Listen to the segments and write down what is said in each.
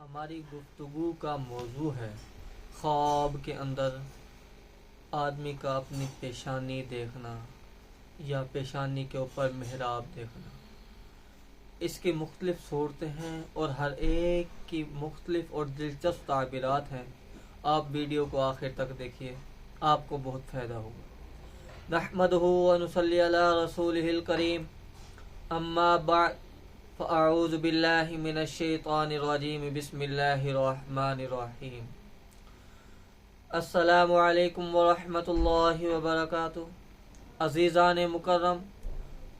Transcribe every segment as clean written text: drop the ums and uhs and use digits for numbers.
ہماری گفتگو کا موضوع ہے خواب کے اندر آدمی کا اپنی پیشانی دیکھنا یا پیشانی کے اوپر محراب دیکھنا۔ اس کی مختلف صورتیں ہیں اور ہر ایک کی مختلف اور دلچسپ تعبیرات ہیں۔ آپ ویڈیو کو آخر تک دیکھیے، آپ کو بہت فائدہ ہوگا۔ نحمدہ و نصلی علی رسولہ الکریم، اما بعد فاعوذ باللہ من الشیطان الرجیم، بسم اللہ الرحمن الرحیم۔ السلام علیکم ورحمۃ اللہ وبرکاتہ۔ عزیزان مکرم،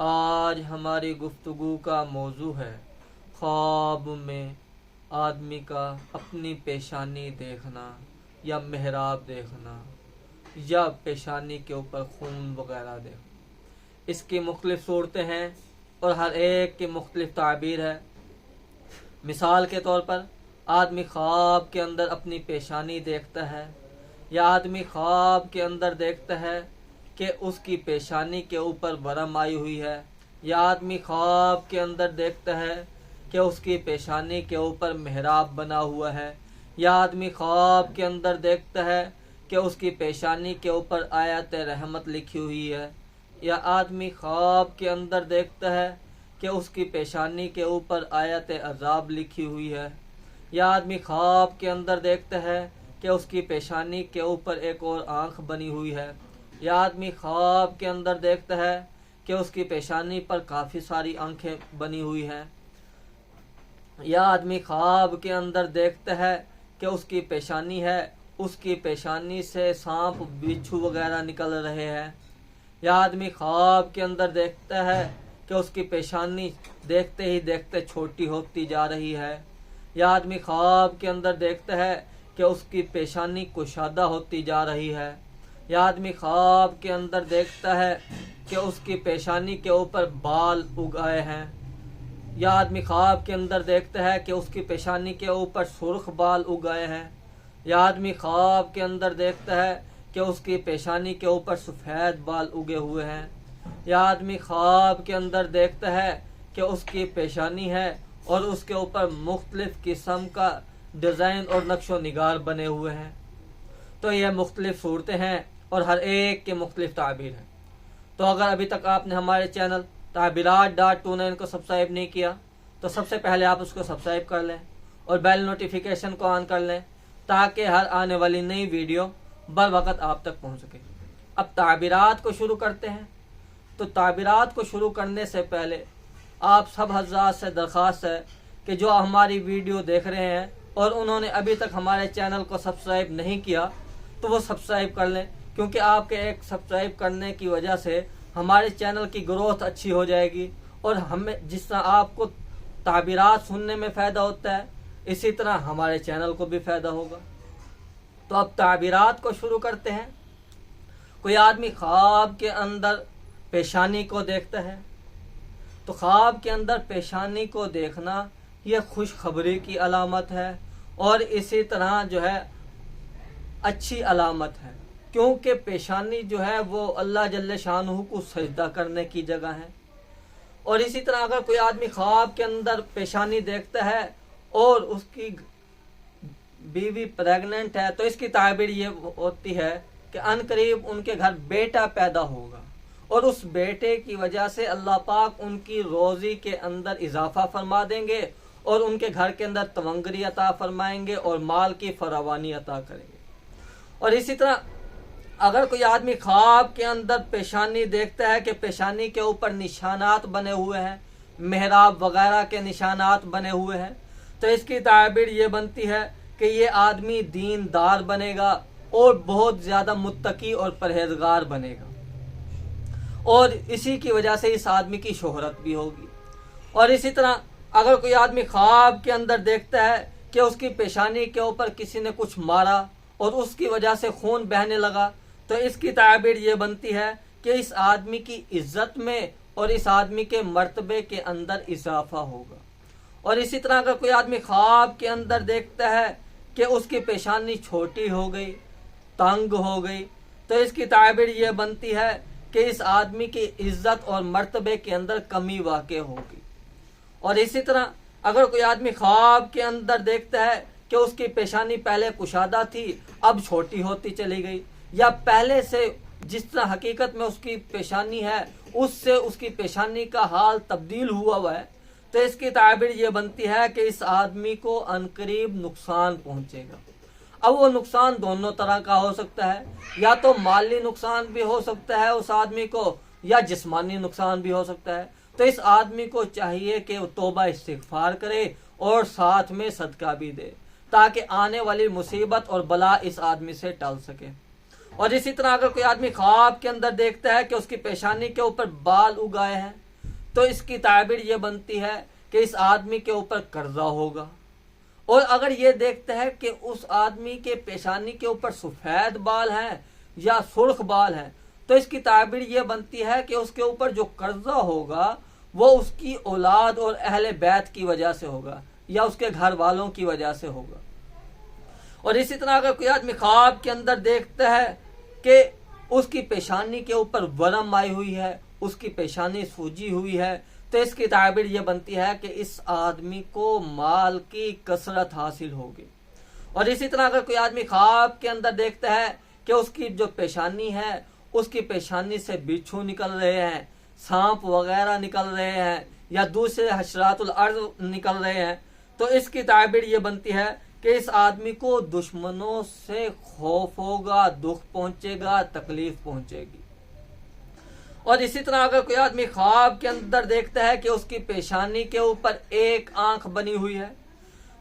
آج ہماری گفتگو کا موضوع ہے خواب میں آدمی کا اپنی پیشانی دیکھنا یا محراب دیکھنا یا پیشانی کے اوپر خون وغیرہ دیکھنا۔ اس کی مختلف صورتیں ہیں اور ہر ایک کی مختلف تعبیر ہے۔ مثال کے طور پر آدمی خواب کے اندر اپنی پیشانی دیکھتا ہے یا آدمی خواب کے اندر دیکھتا ہے کہ اس کی پیشانی کے اوپر ورم آئی ہوئی ہے، یا آدمی خواب کے اندر دیکھتا ہے کہ اس کی پیشانی کے اوپر محراب بنا ہوا ہے، یا آدمی خواب کے اندر دیکھتا ہے کہ اس کی پیشانی کے اوپر آیت رحمت لکھی ہوئی ہے، یا آدمی خواب کے اندر دیکھتا ہے کہ اس کی پیشانی کے اوپر آیت عذاب لکھی ہوئی ہے، یا آدمی خواب کے اندر دیکھتا ہے کہ اس کی پیشانی کے اوپر ایک اور آنکھ بنی ہوئی ہے، یا آدمی خواب کے اندر دیکھتا ہے کہ اس کی پیشانی پر کافی ساری آنکھیں بنی ہوئی ہیں، یا آدمی خواب کے اندر دیکھتا ہے کہ اس کی پیشانی ہے، اس کی پیشانی سے سانپ بچھو وغیرہ نکل رہے ہیں، یا آدمی خواب کے اندر دیکھتا ہے کہ اس کی پیشانی دیکھتے ہی دیکھتے چھوٹی ہوتی جا رہی ہے، یا آدمی خواب کے اندر دیکھتا ہے کہ اس کی پیشانی کشادہ ہوتی جا رہی ہے، یا آدمی خواب کے اندر دیکھتا ہے کہ اس کی پیشانی کے اوپر بال اگ آئے ہیں، یا آدمی خواب کے اندر دیکھتا ہے کہ اس کی پیشانی کے اوپر سرخ بال اگ آئے ہیں، یا آدمی خواب کے اندر دیکھتا ہے کہ اس کی پیشانی کے اوپر سفید بال اگے ہوئے ہیں، یا آدمی خواب کے اندر دیکھتا ہے کہ اس کی پیشانی ہے اور اس کے اوپر مختلف قسم کا ڈیزائن اور نقش و نگار بنے ہوئے ہیں۔ تو یہ مختلف صورتیں ہیں اور ہر ایک کے مختلف تعبیر ہیں۔ تو اگر ابھی تک آپ نے ہمارے چینل تعبیرات.29 کو سبسکرائب نہیں کیا تو سب سے پہلے آپ اس کو سبسکرائب کر لیں اور بیل نوٹیفیکیشن کو آن کر لیں تاکہ ہر آنے والی نئی ویڈیو بر وقت آپ تک پہنچ سکے۔ اب تعبیرات کو شروع کرتے ہیں۔ تو تعبیرات کو شروع کرنے سے پہلے آپ سب حضرات سے درخواست ہے کہ جو ہماری ویڈیو دیکھ رہے ہیں اور انہوں نے ابھی تک ہمارے چینل کو سبسکرائب نہیں کیا تو وہ سبسکرائب کر لیں، کیونکہ آپ کے ایک سبسکرائب کرنے کی وجہ سے ہمارے چینل کی گروتھ اچھی ہو جائے گی، اور ہمیں جس طرح آپ کو تعبیرات سننے میں فائدہ ہوتا ہے اسی طرح ہمارے چینل کو بھی فائدہ ہوگا۔ تو اب تعبیرات کو شروع کرتے ہیں۔ کوئی آدمی خواب کے اندر پیشانی کو دیکھتا ہے تو خواب کے اندر پیشانی کو دیکھنا یہ خوشخبری کی علامت ہے اور اسی طرح جو ہے اچھی علامت ہے، کیونکہ پیشانی جو ہے وہ اللہ جل شانہ کو سجدہ کرنے کی جگہ ہے۔ اور اسی طرح اگر کوئی آدمی خواب کے اندر پیشانی دیکھتا ہے اور اس کی بیوی پریگننٹ ہے تو اس کی تعبیر یہ ہوتی ہے کہ ان قریب ان کے گھر بیٹا پیدا ہوگا، اور اس بیٹے کی وجہ سے اللہ پاک ان کی روزی کے اندر اضافہ فرما دیں گے اور ان کے گھر کے اندر تمنگری عطا فرمائیں گے اور مال کی فراوانی عطا کریں گے۔ اور اسی طرح اگر کوئی آدمی خواب کے اندر پیشانی دیکھتا ہے کہ پیشانی کے اوپر نشانات بنے ہوئے ہیں، محراب وغیرہ کے نشانات بنے ہوئے ہیں، تو اس کی تعبیر یہ بنتی ہے کہ یہ آدمی دیندار بنے گا اور بہت زیادہ متقی اور پرہیزگار بنے گا، اور اسی کی وجہ سے اس آدمی کی شہرت بھی ہوگی۔ اور اسی طرح اگر کوئی آدمی خواب کے اندر دیکھتا ہے کہ اس کی پیشانی کے اوپر کسی نے کچھ مارا اور اس کی وجہ سے خون بہنے لگا تو اس کی تعبیر یہ بنتی ہے کہ اس آدمی کی عزت میں اور اس آدمی کے مرتبے کے اندر اضافہ ہوگا۔ اور اسی طرح اگر کوئی آدمی خواب کے اندر دیکھتا ہے کہ اس کی پیشانی چھوٹی ہو گئی، تنگ ہو گئی، تو اس کی تعبیر یہ بنتی ہے کہ اس آدمی کی عزت اور مرتبے کے اندر کمی واقع ہوگی۔ اور اسی طرح اگر کوئی آدمی خواب کے اندر دیکھتا ہے کہ اس کی پیشانی پہلے کشادہ تھی اب چھوٹی ہوتی چلی گئی، یا پہلے سے جس طرح حقیقت میں اس کی پیشانی ہے اس سے اس کی پیشانی کا حال تبدیل ہوا ہے، تو اس کی تعبیر یہ بنتی ہے کہ اس آدمی کو عنقریب نقصان پہنچے گا۔ اب وہ نقصان دونوں طرح کا ہو سکتا ہے، یا تو مالی نقصان بھی ہو سکتا ہے اس آدمی کو، یا جسمانی نقصان بھی ہو سکتا ہے۔ تو اس آدمی کو چاہیے کہ وہ توبہ استغفار کرے اور ساتھ میں صدقہ بھی دے، تاکہ آنے والی مصیبت اور بلا اس آدمی سے ٹل سکے۔ اور اسی طرح اگر کوئی آدمی خواب کے اندر دیکھتا ہے کہ اس کی پیشانی کے اوپر بال اگائے ہیں، تو اس کی تعبیر یہ بنتی ہے کہ اس آدمی کے اوپر قرضہ ہوگا۔ اور اگر یہ دیکھتا ہے کہ اس آدمی کے پیشانی کے اوپر سفید بال ہیں یا سرخ بال ہیں، تو اس کی تعبیر یہ بنتی ہے کہ اس کے اوپر جو قرضہ ہوگا وہ اس کی اولاد اور اہل بیت کی وجہ سے ہوگا، یا اس کے گھر والوں کی وجہ سے ہوگا۔ اور اسی طرح اگر کوئی آدمی خواب کے اندر دیکھتا ہے کہ اس کی پیشانی کے اوپر ورم آئی ہوئی ہے، اس کی پیشانی سوجی ہوئی ہے، تو اس کی تعبیر یہ بنتی ہے کہ اس آدمی کو مال کی کثرت حاصل ہوگی۔ اور اسی طرح اگر کوئی آدمی خواب کے اندر دیکھتا ہے کہ اس کی جو پیشانی ہے اس کی پیشانی سے بچھو نکل رہے ہیں، سانپ وغیرہ نکل رہے ہیں، یا دوسرے حشرات الارض نکل رہے ہیں، تو اس کی تعبیر یہ بنتی ہے کہ اس آدمی کو دشمنوں سے خوف ہوگا، دکھ پہنچے گا، تکلیف پہنچے گی۔ اور اسی طرح اگر کوئی آدمی خواب کے اندر دیکھتا ہے کہ اس کی پیشانی کے اوپر ایک آنکھ بنی ہوئی ہے،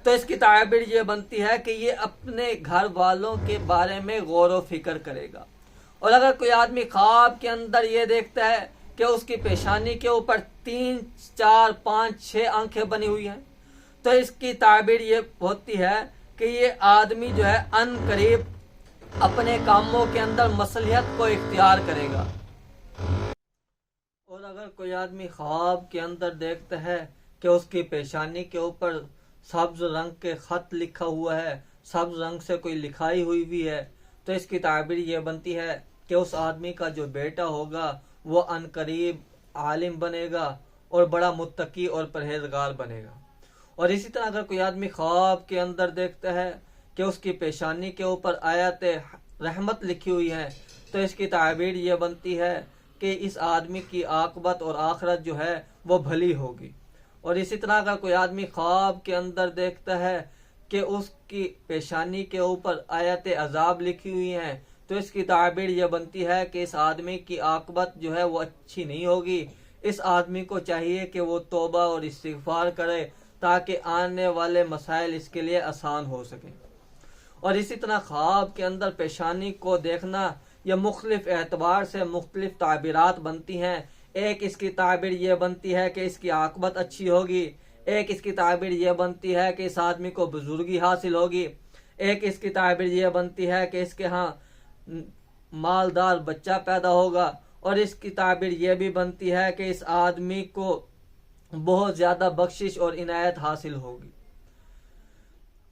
تو اس کی تعبیر یہ بنتی ہے کہ یہ اپنے گھر والوں کے بارے میں غور و فکر کرے گا۔ اور اگر کوئی آدمی خواب کے اندر یہ دیکھتا ہے کہ اس کی پیشانی کے اوپر 3 4 5 6 آنکھیں بنی ہوئی ہیں، تو اس کی تعبیر یہ ہوتی ہے کہ یہ آدمی جو ہے ان قریب اپنے کاموں کے اندر مصلحت کو اختیار کرے گا۔ اور اگر کوئی آدمی خواب کے اندر دیکھتا ہے کہ اس کی پیشانی کے اوپر سبز رنگ کے خط لکھا ہوا ہے، سبز رنگ سے کوئی لکھائی ہوئی بھی ہے، تو اس کی تعبیر یہ بنتی ہے کہ اس آدمی کا جو بیٹا ہوگا وہ ان قریب عالم بنے گا اور بڑا متقی اور پرہیزگار بنے گا۔ اور اسی طرح اگر کوئی آدمی خواب کے اندر دیکھتا ہے کہ اس کی پیشانی کے اوپر آیت رحمت لکھی ہوئی ہے، تو اس کی تعبیر یہ بنتی ہے کہ اس آدمی کی عاقبت اور آخرت جو ہے وہ بھلی ہوگی۔ اور اسی طرح اگر کوئی آدمی خواب کے اندر دیکھتا ہے کہ اس کی پیشانی کے اوپر آیت عذاب لکھی ہوئی ہیں، تو اس کی تعبیر یہ بنتی ہے کہ اس آدمی کی عاقبت جو ہے وہ اچھی نہیں ہوگی۔ اس آدمی کو چاہیے کہ وہ توبہ اور استغفار کرے تاکہ آنے والے مسائل اس کے لیے آسان ہو سکیں۔ اور اسی طرح خواب کے اندر پیشانی کو دیکھنا یہ مختلف اعتبار سے مختلف تعبیرات بنتی ہیں۔ ایک اس کی تعبیر یہ بنتی ہے کہ اس کی عاقبت اچھی ہوگی، ایک اس کی تعبیر یہ بنتی ہے کہ اس آدمی کو بزرگی حاصل ہوگی، ایک اس کی تعبیر یہ بنتی ہے کہ اس کے ہاں مالدار بچہ پیدا ہوگا، اور اس کی تعبیر یہ بھی بنتی ہے کہ اس آدمی کو بہت زیادہ بخشش اور عنایت حاصل ہوگی۔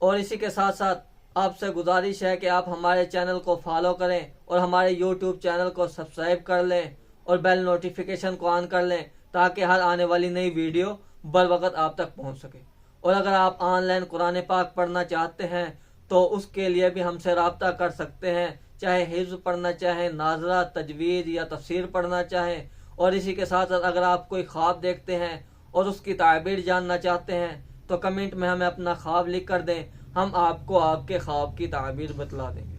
اور اسی کے ساتھ ساتھ آپ سے گزارش ہے کہ آپ ہمارے چینل کو فالو کریں اور ہمارے یوٹیوب چینل کو سبسکرائب کر لیں اور بیل نوٹیفیکیشن کو آن کر لیں تاکہ ہر آنے والی نئی ویڈیو بر وقت آپ تک پہنچ سکے۔ اور اگر آپ آن لائن قرآن پاک پڑھنا چاہتے ہیں تو اس کے لیے بھی ہم سے رابطہ کر سکتے ہیں، چاہے حفظ پڑھنا چاہیں، ناظرہ، تجوید یا تفسیر پڑھنا چاہیں۔ اور اسی کے ساتھ ساتھ اگر آپ کوئی خواب دیکھتے ہیں اور اس کی تعبیر جاننا چاہتے ہیں تو کمنٹ میں ہمیں اپنا خواب لکھ کر دیں، ہم آپ کو آپ کے خواب کی تعبیر بتلا دیں گے۔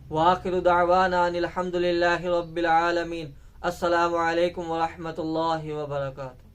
وآخر دعوانا ان الحمد للہ رب العالمین۔ السلام علیکم ورحمۃ اللہ وبرکاتہ۔